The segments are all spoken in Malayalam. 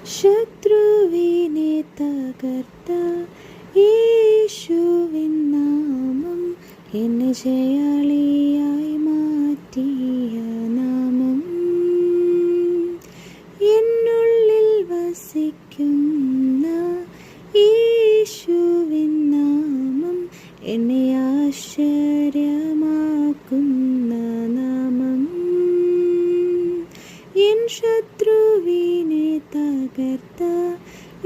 ശത്രുവിനെ തകർത്ത യേശുവിൻ നാമം എന്നെ ജയാളിയായി മാറ്റിയ നാമം. എന്നുള്ളിൽ വസിക്കുന്ന യേശുവിൻ നാമം എന്നെ ആശ്ചര്യമാക്കുന്ന നാമം. എൻ ശത്രുവിനെ തകർത്ത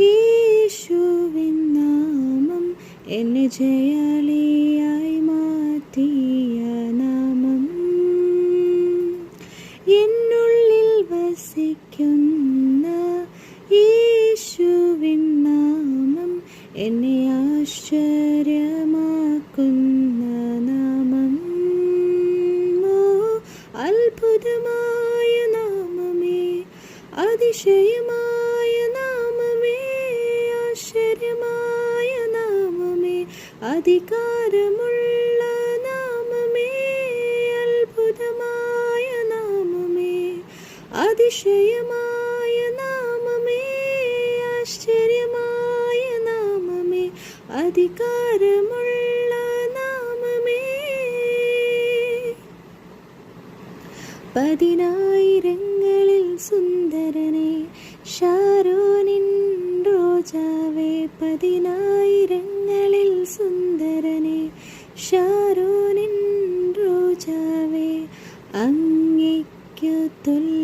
യേശുവിൻ നാമം എന്നെ ജയാളിയായി മാറ്റിയ നാമം. എന്നുള്ളിൽ വസിക്കുന്ന യേശുവിൻ നാമം എന്നെ ആശ്ചര്യമാക്കുന്ന നാമം. അത്ഭുതമായ നാമമേ, അതിശയമായ നാമമേ, ആശ്ചര്യമായ നാമമേ, അധികാരമുള്ള നാമമേ, അത്ഭുതമായ നാമമേ, അതിശയമായ നാമമേ, ആശ്ചര്യമായ നാമമേ, അധികാരമുള്ള നാമമേ. പതിനായിരങ്ങളിൽ സുന്ദരനെ, ശാരോനിൻ റോജാവേ, പതിനായിരങ്ങളിൽ സുന്ദരനെ, ശാരോനിൻ റോജാവേ, അങ്ങയ്ക്കു തുല്യ